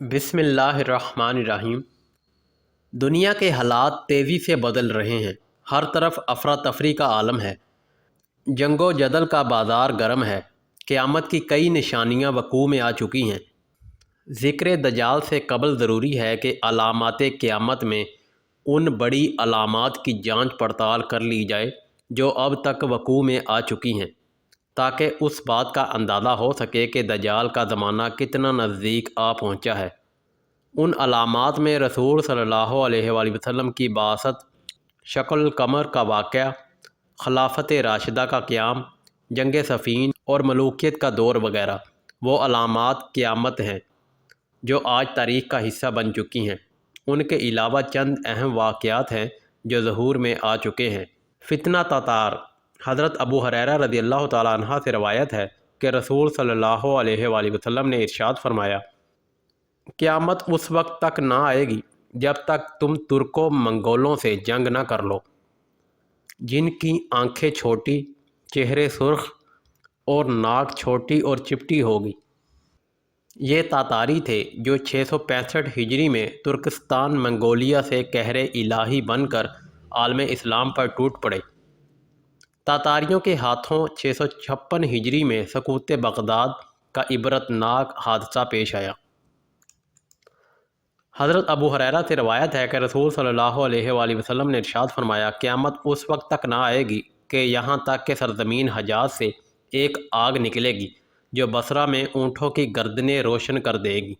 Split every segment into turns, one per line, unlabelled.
بسم اللہ الرحمن الرحیم۔ دنیا کے حالات تیزی سے بدل رہے ہیں۔ ہر طرف افراتفری کا عالم ہے۔ جنگ و جدل کا بازار گرم ہے۔ قیامت کی کئی نشانیاں وقوع میں آ چکی ہیں۔ ذکر دجال سے قبل ضروری ہے کہ علامات قیامت میں ان بڑی علامات کی جانچ پڑتال کر لی جائے جو اب تک وقوع میں آ چکی ہیں، تاکہ اس بات کا اندازہ ہو سکے کہ دجال کا زمانہ کتنا نزدیک آ پہنچا ہے۔ ان علامات میں رسول صلی اللہ علیہ وآلہ وسلم کی بعثت، شکل القمر کا واقعہ، خلافت راشدہ کا قیام، جنگ صفین اور ملوکیت کا دور وغیرہ وہ علامات قیامت ہیں جو آج تاریخ کا حصہ بن چکی ہیں۔ ان کے علاوہ چند اہم واقعات ہیں جو ظہور میں آ چکے ہیں۔ فتنہ تاتار۔ حضرت ابو ہریرہ رضی اللہ تعالیٰ عنہ سے روایت ہے کہ رسول صلی اللہ علیہ وآلہ وسلم نے ارشاد فرمایا، قیامت اس وقت تک نہ آئے گی جب تک تم ترکوں منگولوں سے جنگ نہ کر لو، جن کی آنکھیں چھوٹی، چہرے سرخ اور ناک چھوٹی اور چپٹی ہوگی۔ یہ تاتاری تھے جو 665 ہجری میں ترکستان منگولیا سے قہر الہی بن کر عالم اسلام پر ٹوٹ پڑے۔ تاتاریوں کے ہاتھوں 656 ہجری میں سقوط بغداد کا عبرت ناک حادثہ پیش آیا۔ حضرت ابو ہریرہ سے روایت ہے کہ رسول صلی اللہ علیہ وآلہ وسلم نے ارشاد فرمایا، قیامت اس وقت تک نہ آئے گی کہ یہاں تک کہ سرزمین حجاز سے ایک آگ نکلے گی جو بصرہ میں اونٹوں کی گردنیں روشن کر دے گی۔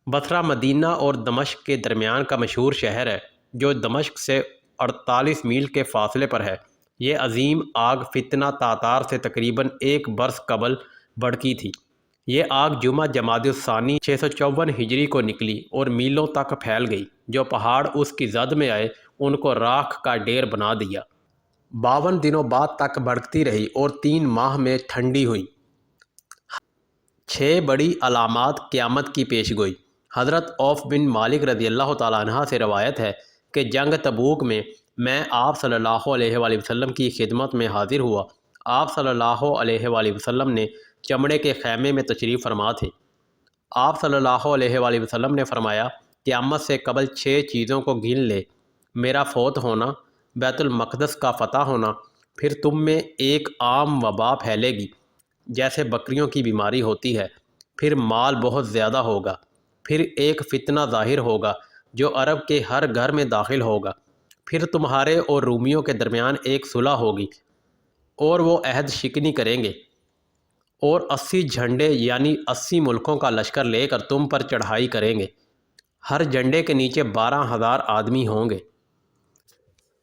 بصرہ مدینہ اور دمشق کے درمیان کا مشہور شہر ہے جو دمشق سے 48 میل کے فاصلے پر ہے۔ یہ عظیم آگ فتنہ تاتار سے تقریباً 1 برس قبل بھڑکی تھی۔ یہ آگ جمعہ جمادی الثانی 654 ہجری کو نکلی اور میلوں تک پھیل گئی۔ جو پہاڑ اس کی زد میں آئے ان کو راکھ کا ڈھیر بنا دیا۔ 52 دنوں بعد تک بھڑکتی رہی اور 3 ماہ میں ٹھنڈی ہوئی۔ 6 بڑی علامات قیامت کی پیش گوئی۔ حضرت عوف بن مالک رضی اللہ تعالیٰ عنہ سے روایت ہے کہ جنگ تبوک میں آپ صلی اللہ علیہ وآلہ وسلم کی خدمت میں حاضر ہوا۔ آپ صلی اللہ علیہ وآلہ وسلم نے چمڑے کے خیمے میں تشریف فرما تھے۔ آپ صلی اللہ علیہ وآلہ وسلم نے فرمایا، قیامت سے قبل 6 چیزوں کو گن لے: میرا فوت ہونا، بیت المقدس کا فتح ہونا، پھر تم میں ایک عام وبا پھیلے گی جیسے بکریوں کی بیماری ہوتی ہے، پھر مال بہت زیادہ ہوگا، پھر ایک فتنہ ظاہر ہوگا جو عرب کے ہر گھر میں داخل ہوگا، پھر تمہارے اور رومیوں کے درمیان ایک صلح ہوگی اور وہ عہد شکنی کریں گے، اور 80 جھنڈے یعنی 80 ملکوں کا لشکر لے کر تم پر چڑھائی کریں گے۔ ہر جھنڈے کے نیچے 12,000 آدمی ہوں گے۔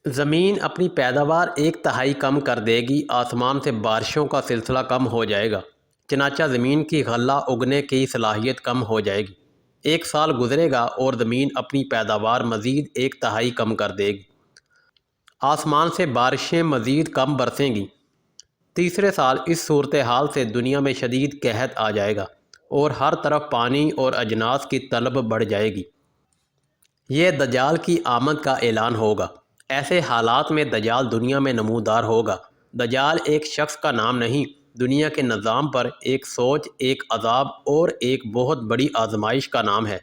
زمین اپنی پیداوار 1/3 کم کر دے گی، آسمان سے بارشوں کا سلسلہ کم ہو جائے گا، چنانچہ زمین کی غلہ اگنے کی صلاحیت کم ہو جائے گی۔ 1 سال گزرے گا اور زمین اپنی پیداوار مزید 1/3 کم کر دے گی، آسمان سے بارشیں مزید کم برسیں گی۔ تیسرے سال اس صورتحال سے دنیا میں شدید قحط آ جائے گا اور ہر طرف پانی اور اجناس کی طلب بڑھ جائے گی۔ یہ دجال کی آمد کا اعلان ہوگا۔ ایسے حالات میں دجال دنیا میں نمودار ہوگا۔ دجال ایک شخص کا نام نہیں، دنیا کے نظام پر ایک سوچ، ایک عذاب اور ایک بہت بڑی آزمائش کا نام ہے۔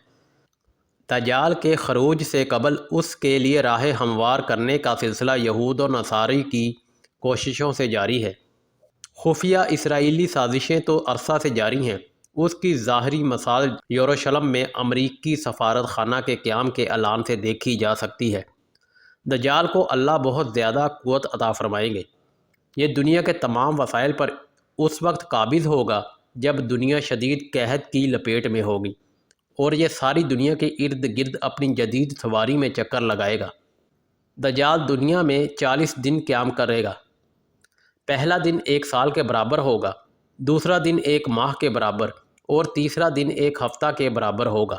دجال کے خروج سے قبل اس کے لیے راہ ہموار کرنے کا سلسلہ یہود و نصارہ کی کوششوں سے جاری ہے۔ خفیہ اسرائیلی سازشیں تو عرصہ سے جاری ہیں۔ اس کی ظاہری مثال یروشلم میں امریکی سفارت خانہ کے قیام کے اعلان سے دیکھی جا سکتی ہے۔ دجال کو اللہ بہت زیادہ قوت عطا فرمائیں گے۔ یہ دنیا کے تمام وسائل پر اس وقت قابض ہوگا جب دنیا شدید قحط کی لپیٹ میں ہوگی، اور یہ ساری دنیا کے ارد گرد اپنی جدید سواری میں چکر لگائے گا۔ دجال دنیا میں 40 دن قیام کرے گا۔ پہلا دن 1 سال کے برابر ہوگا، دوسرا دن 1 ماہ کے برابر اور تیسرا دن 1 ہفتہ کے برابر ہوگا۔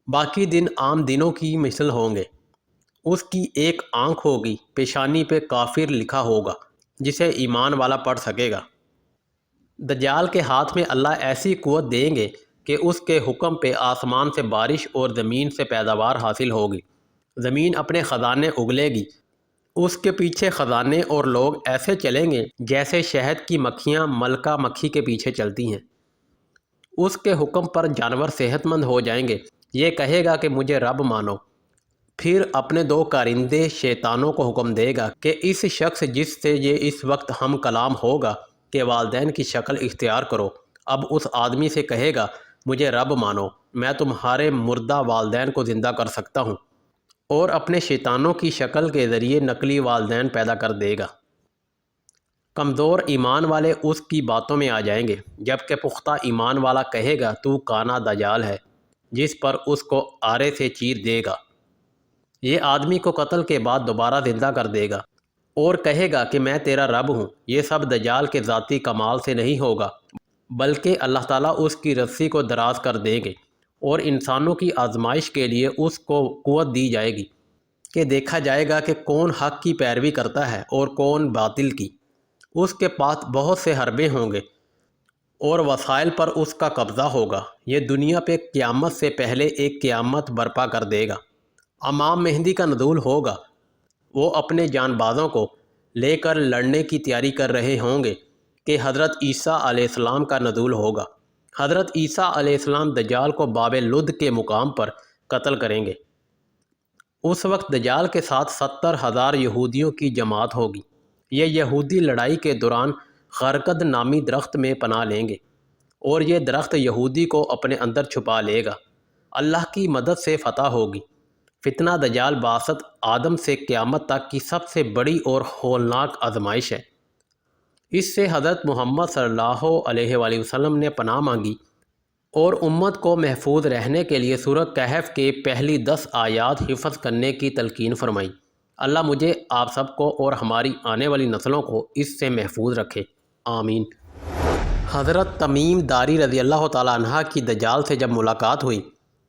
باقی دن عام دنوں کی مثل ہوں گے۔ اس کی ایک آنکھ ہوگی، پیشانی پہ کافر لکھا ہوگا جسے ایمان والا پڑھ سکے گا۔ دجال کے ہاتھ میں اللہ ایسی قوت دیں گے کہ اس کے حکم پہ آسمان سے بارش اور زمین سے پیداوار حاصل ہوگی۔ زمین اپنے خزانے اگلے گی، اس کے پیچھے خزانے اور لوگ ایسے چلیں گے جیسے شہد کی مکھیاں ملکہ مکھی کے پیچھے چلتی ہیں۔ اس کے حکم پر جانور صحت مند ہو جائیں گے۔ یہ کہے گا کہ مجھے رب مانو۔ پھر اپنے 2 کارندے شیطانوں کو حکم دے گا کہ اس شخص جس سے یہ اس وقت ہم کلام ہوگا کہ والدین کی شکل اختیار کرو۔ اب اس آدمی سے کہے گا مجھے رب مانو، میں تمہارے مردہ والدین کو زندہ کر سکتا ہوں، اور اپنے شیطانوں کی شکل کے ذریعے نقلی والدین پیدا کر دے گا۔ کمزور ایمان والے اس کی باتوں میں آ جائیں گے، جبکہ پختہ ایمان والا کہے گا تو کانا دجال ہے، جس پر اس کو آرے سے چیر دے گا۔ یہ آدمی کو قتل کے بعد دوبارہ زندہ کر دے گا اور کہے گا کہ میں تیرا رب ہوں۔ یہ سب دجال کے ذاتی کمال سے نہیں ہوگا، بلکہ اللہ تعالیٰ اس کی رسی کو دراز کر دیں گے اور انسانوں کی آزمائش کے لیے اس کو قوت دی جائے گی کہ دیکھا جائے گا کہ کون حق کی پیروی کرتا ہے اور کون باطل کی۔ اس کے پاس بہت سے حربے ہوں گے اور وسائل پر اس کا قبضہ ہوگا۔ یہ دنیا پہ قیامت سے پہلے ایک قیامت برپا کر دے گا۔ امام مہدی کا نزول ہوگا۔ وہ اپنے جان بازوں کو لے کر لڑنے کی تیاری کر رہے ہوں گے کہ حضرت عیسیٰ علیہ السلام کا نزول ہوگا۔ حضرت عیسیٰ علیہ السلام دجال کو باب لد کے مقام پر قتل کریں گے۔ اس وقت دجال کے ساتھ 70,000 یہودیوں کی جماعت ہوگی۔ یہ یہودی لڑائی کے دوران غرقد نامی درخت میں پناہ لیں گے اور یہ درخت یہودی کو اپنے اندر چھپا لے گا۔ اللہ کی مدد سے فتح ہوگی۔ فتنہ دجال بعثت آدم سے قیامت تک کی سب سے بڑی اور ہولناک آزمائش ہے۔ اس سے حضرت محمد صلی اللہ علیہ وآلہ وسلم نے پناہ مانگی اور امت کو محفوظ رہنے کے لیے سورہ کہف کے پہلی 10 آیات حفظ کرنے کی تلقین فرمائی۔ اللہ مجھے آپ سب کو اور ہماری آنے والی نسلوں کو اس سے محفوظ رکھے، آمین۔ حضرت تمیم داری رضی اللہ تعالیٰ عنہ کی دجال سے جب ملاقات ہوئی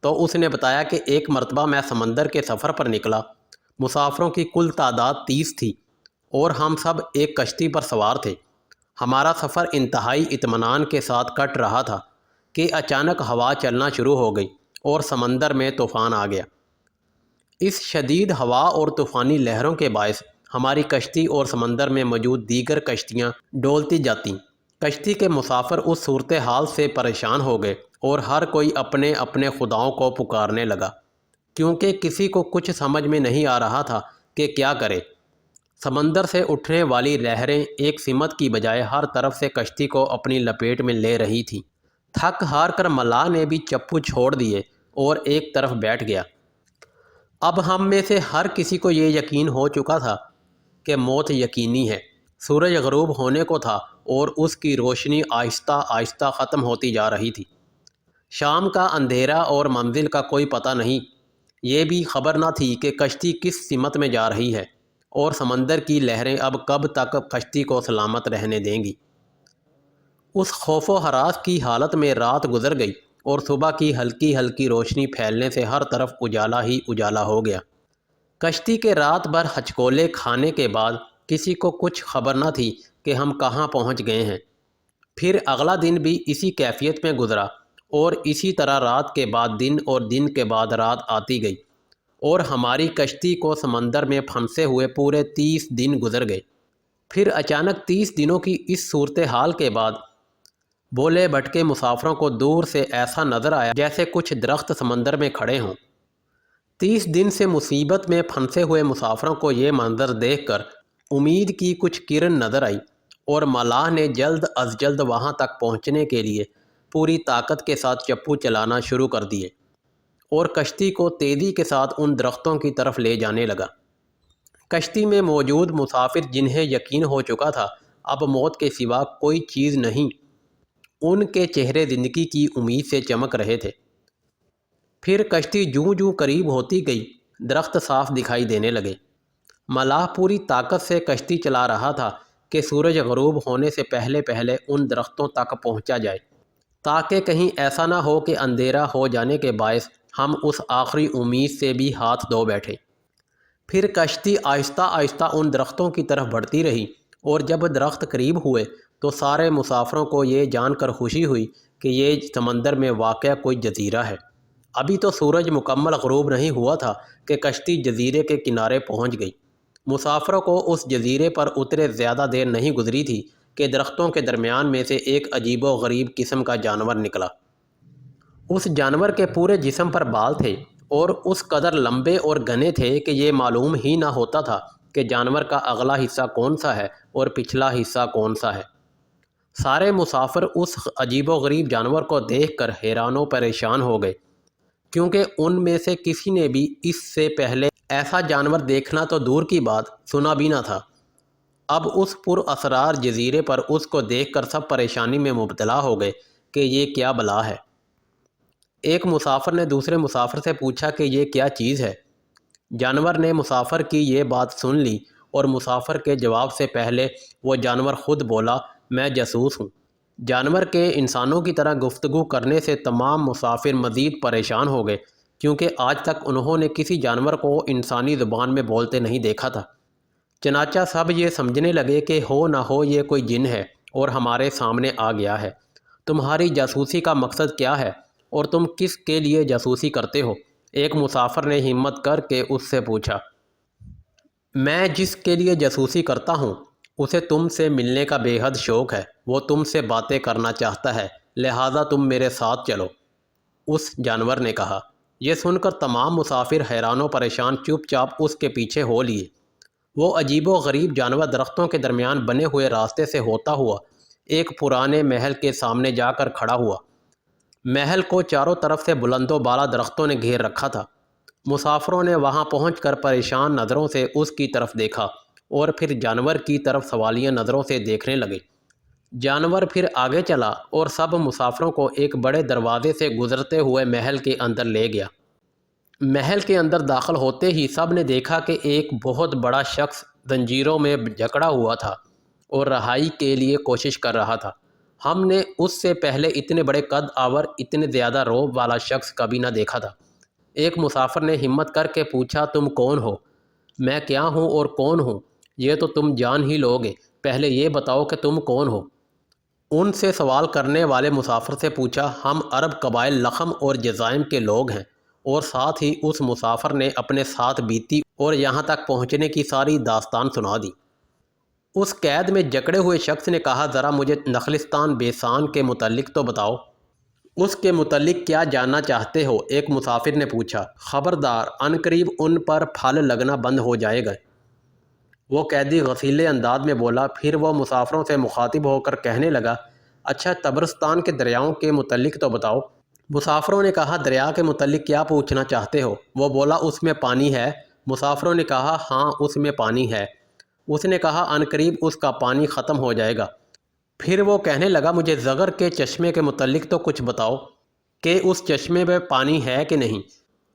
تو اس نے بتایا کہ ایک مرتبہ میں سمندر کے سفر پر نکلا۔ مسافروں کی کل تعداد 30 تھی اور ہم سب ایک کشتی پر سوار تھے۔ ہمارا سفر انتہائی اطمینان کے ساتھ کٹ رہا تھا کہ اچانک ہوا چلنا شروع ہو گئی اور سمندر میں طوفان آ گیا۔ اس شدید ہوا اور طوفانی لہروں کے باعث ہماری کشتی اور سمندر میں موجود دیگر کشتیاں ڈولتی جاتیں۔ کشتی کے مسافر اس صورتحال سے پریشان ہو گئے اور ہر کوئی اپنے اپنے خداؤں کو پکارنے لگا، کیونکہ کسی کو کچھ سمجھ میں نہیں آ رہا تھا کہ کیا کرے۔ سمندر سے اٹھنے والی لہریں ایک سمت کی بجائے ہر طرف سے کشتی کو اپنی لپیٹ میں لے رہی تھیں۔ تھک ہار کر ملاح نے بھی چپو چھوڑ دیے اور ایک طرف بیٹھ گیا۔ اب ہم میں سے ہر کسی کو یہ یقین ہو چکا تھا کہ موت یقینی ہے۔ سورج غروب ہونے کو تھا اور اس کی روشنی آہستہ آہستہ ختم ہوتی جا رہی تھی۔ شام کا اندھیرا اور منزل کا کوئی پتہ نہیں۔ یہ بھی خبر نہ تھی کہ کشتی کس سمت میں جا رہی ہے اور سمندر کی لہریں اب کب تک کشتی کو سلامت رہنے دیں گی۔ اس خوف و ہراس کی حالت میں رات گزر گئی اور صبح کی ہلکی ہلکی روشنی پھیلنے سے ہر طرف اجالا ہی اجالا ہو گیا۔ کشتی کے رات بھر ہچکولے کھانے کے بعد کسی کو کچھ خبر نہ تھی کہ ہم کہاں پہنچ گئے ہیں۔ پھر اگلا دن بھی اسی کیفیت میں گزرا اور اسی طرح رات کے بعد دن اور دن کے بعد رات آتی گئی اور ہماری کشتی کو سمندر میں پھنسے ہوئے پورے 30 دن گزر گئے۔ پھر اچانک 30 دنوں کی اس صورتحال کے بعد بولے بھٹکے مسافروں کو دور سے ایسا نظر آیا جیسے کچھ درخت سمندر میں کھڑے ہوں۔ 30 دن سے مصیبت میں پھنسے ہوئے مسافروں کو یہ منظر دیکھ کر امید کی کچھ کرن نظر آئی اور ملاح نے جلد از جلد وہاں تک پہنچنے کے لیے پوری طاقت کے ساتھ چپو چلانا شروع کر دیے اور کشتی کو تیزی کے ساتھ ان درختوں کی طرف لے جانے لگا۔ کشتی میں موجود مسافر جنہیں یقین ہو چکا تھا اب موت کے سوا کوئی چیز نہیں، ان کے چہرے زندگی کی امید سے چمک رہے تھے۔ پھر کشتی جوں جوں قریب ہوتی گئی درخت صاف دکھائی دینے لگے۔ ملاح پوری طاقت سے کشتی چلا رہا تھا کہ سورج غروب ہونے سے پہلے پہلے ان درختوں تک پہنچا جائے، تاکہ کہیں ایسا نہ ہو کہ اندھیرا ہو جانے کے باعث ہم اس آخری امید سے بھی ہاتھ دھو بیٹھے۔ پھر کشتی آہستہ آہستہ ان درختوں کی طرف بڑھتی رہی اور جب درخت قریب ہوئے تو سارے مسافروں کو یہ جان کر خوشی ہوئی کہ یہ سمندر میں واقع کوئی جزیرہ ہے۔ ابھی تو سورج مکمل غروب نہیں ہوا تھا کہ کشتی جزیرے کے کنارے پہنچ گئی۔ مسافروں کو اس جزیرے پر اترے زیادہ دیر نہیں گزری تھی کہ درختوں کے درمیان میں سے ایک عجیب و غریب قسم کا جانور نکلا۔ اس جانور کے پورے جسم پر بال تھے اور اس قدر لمبے اور گھنے تھے کہ یہ معلوم ہی نہ ہوتا تھا کہ جانور کا اگلا حصہ کون سا ہے اور پچھلا حصہ کون سا ہے۔ سارے مسافر اس عجیب و غریب جانور کو دیکھ کر حیران و پریشان ہو گئے، کیونکہ ان میں سے کسی نے بھی اس سے پہلے ایسا جانور دیکھنا تو دور کی بات سنا بھی نہ تھا۔ اب اس پر اسرار جزیرے پر اس کو دیکھ کر سب پریشانی میں مبتلا ہو گئے کہ یہ کیا بلا ہے۔ ایک مسافر نے دوسرے مسافر سے پوچھا کہ یہ کیا چیز ہے؟ جانور نے مسافر کی یہ بات سن لی اور مسافر کے جواب سے پہلے وہ جانور خود بولا، میں جاسوس ہوں۔ جانور کے انسانوں کی طرح گفتگو کرنے سے تمام مسافر مزید پریشان ہو گئے، کیونکہ آج تک انہوں نے کسی جانور کو انسانی زبان میں بولتے نہیں دیکھا تھا۔ چنانچہ سب یہ سمجھنے لگے کہ ہو نہ ہو یہ کوئی جن ہے اور ہمارے سامنے آ گیا ہے۔ تمہاری جاسوسی کا مقصد کیا ہے اور تم کس کے لیے جاسوسی کرتے ہو؟ ایک مسافر نے ہمت کر کے اس سے پوچھا۔ میں جس کے لیے جاسوسی کرتا ہوں اسے تم سے ملنے کا بے حد شوق ہے، وہ تم سے باتیں کرنا چاہتا ہے، لہٰذا تم میرے ساتھ چلو، اس جانور نے کہا۔ یہ سن کر تمام مسافر حیران و پریشان چپ چاپ اس کے پیچھے ہو لیے۔ وہ عجیب و غریب جانور درختوں کے درمیان بنے ہوئے راستے سے ہوتا ہوا ایک پرانے محل کے سامنے جا کر کھڑا ہوا۔ محل کو چاروں طرف سے بلند و بالا درختوں نے گھیر رکھا تھا۔ مسافروں نے وہاں پہنچ کر پریشان نظروں سے اس کی طرف دیکھا اور پھر جانور کی طرف سوالیہ نظروں سے دیکھنے لگے۔ جانور پھر آگے چلا اور سب مسافروں کو ایک بڑے دروازے سے گزرتے ہوئے محل کے اندر لے گیا۔ محل کے اندر داخل ہوتے ہی سب نے دیکھا کہ ایک بہت بڑا شخص زنجیروں میں جکڑا ہوا تھا اور رہائی کے لیے کوشش کر رہا تھا۔ ہم نے اس سے پہلے اتنے بڑے قد آور، اتنے زیادہ رعب والا شخص کبھی نہ دیکھا تھا۔ ایک مسافر نے ہمت کر کے پوچھا، تم کون ہو؟ میں کیا ہوں اور کون ہوں یہ تو تم جان ہی لوگے، پہلے یہ بتاؤ کہ تم کون ہو؟ ان سے سوال کرنے والے مسافر سے پوچھا، ہم عرب قبائل لخم اور جزائم کے لوگ ہیں، اور ساتھ ہی اس مسافر نے اپنے ساتھ بیتی اور یہاں تک پہنچنے کی ساری داستان سنا دی۔ اس قید میں جکڑے ہوئے شخص نے کہا، ذرا مجھے نخلستان بیسان کے متعلق تو بتاؤ۔ اس کے متعلق کیا جاننا چاہتے ہو؟ ایک مسافر نے پوچھا۔ خبردار، عنقریب ان پر پھل لگنا بند ہو جائے گا، وہ قیدی غصیلے انداز میں بولا۔ پھر وہ مسافروں سے مخاطب ہو کر کہنے لگا، اچھا طبرستان کے دریاؤں کے متعلق تو بتاؤ۔ مسافروں نے کہا، دریا کے متعلق کیا پوچھنا چاہتے ہو؟ وہ بولا، اس میں پانی ہے۔ مسافروں نے کہا، ہاں اس میں پانی ہے۔ اس نے کہا، عنقریب اس کا پانی ختم ہو جائے گا۔ پھر وہ کہنے لگا، مجھے زغر کے چشمے کے متعلق تو کچھ بتاؤ کہ اس چشمے میں پانی ہے کہ نہیں،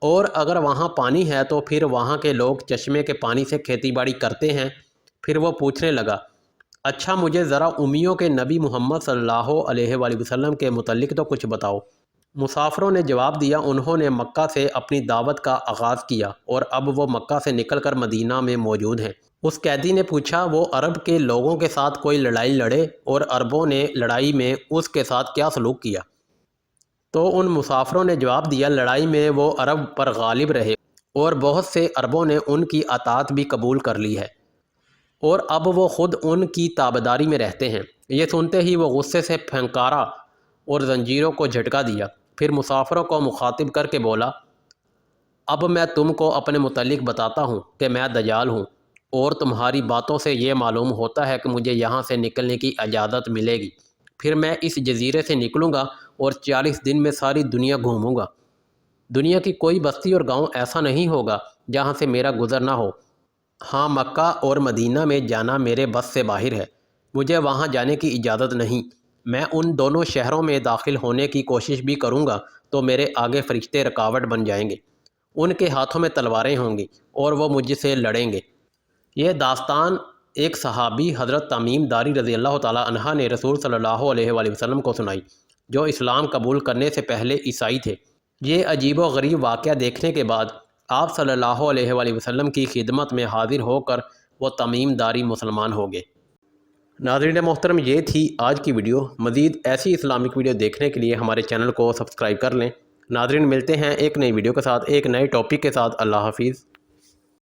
اور اگر وہاں پانی ہے تو پھر وہاں کے لوگ چشمے کے پانی سے کھیتی باڑی کرتے ہیں؟ پھر وہ پوچھنے لگا، اچھا مجھے ذرا امیوں کے نبی محمد صلی اللہ علیہ وآلہ وسلم کے متعلق تو کچھ بتاؤ۔ مسافروں نے جواب دیا، انہوں نے مکہ سے اپنی دعوت کا آغاز کیا اور اب وہ مکہ سے نکل کر مدینہ میں موجود ہیں۔ اس قیدی نے پوچھا، وہ عرب کے لوگوں کے ساتھ کوئی لڑائی لڑے اور عربوں نے لڑائی میں اس کے ساتھ کیا سلوک کیا؟ تو ان مسافروں نے جواب دیا، لڑائی میں وہ عرب پر غالب رہے اور بہت سے عربوں نے ان کی اطاعت بھی قبول کر لی ہے اور اب وہ خود ان کی تابعداری میں رہتے ہیں۔ یہ سنتے ہی وہ غصے سے پھنکارا اور زنجیروں کو جھٹکا دیا۔ پھر مسافروں کو مخاطب کر کے بولا، اب میں تم کو اپنے متعلق بتاتا ہوں کہ میں دجال ہوں، اور تمہاری باتوں سے یہ معلوم ہوتا ہے کہ مجھے یہاں سے نکلنے کی اجازت ملے گی۔ پھر میں اس جزیرے سے نکلوں گا اور 40 دن میں ساری دنیا گھوموں گا۔ دنیا کی کوئی بستی اور گاؤں ایسا نہیں ہوگا جہاں سے میرا گزر نہ ہو۔ ہاں، مکہ اور مدینہ میں جانا میرے بس سے باہر ہے، مجھے وہاں جانے کی اجازت نہیں۔ میں ان دونوں شہروں میں داخل ہونے کی کوشش بھی کروں گا تو میرے آگے فرشتے رکاوٹ بن جائیں گے، ان کے ہاتھوں میں تلواریں ہوں گی اور وہ مجھ سے لڑیں گے۔ یہ داستان ایک صحابی حضرت تمیم داری رضی اللہ تعالیٰ عنہ نے رسول صلی اللہ علیہ وآلہ وسلم کو سنائی، جو اسلام قبول کرنے سے پہلے عیسائی تھے۔ یہ عجیب و غریب واقعہ دیکھنے کے بعد آپ صلی اللہ علیہ وآلہ وسلم کی خدمت میں حاضر ہو کر وہ تمیم داری مسلمان ہو گئے۔ ناظرین محترم، یہ تھی آج کی ویڈیو۔ مزید ایسی اسلامک ویڈیو دیکھنے کے لیے ہمارے چینل کو سبسکرائب کر لیں۔ ناظرین، ملتے ہیں ایک نئی ویڈیو کے ساتھ، ایک نئے ٹاپک کے ساتھ۔ اللہ حافظ۔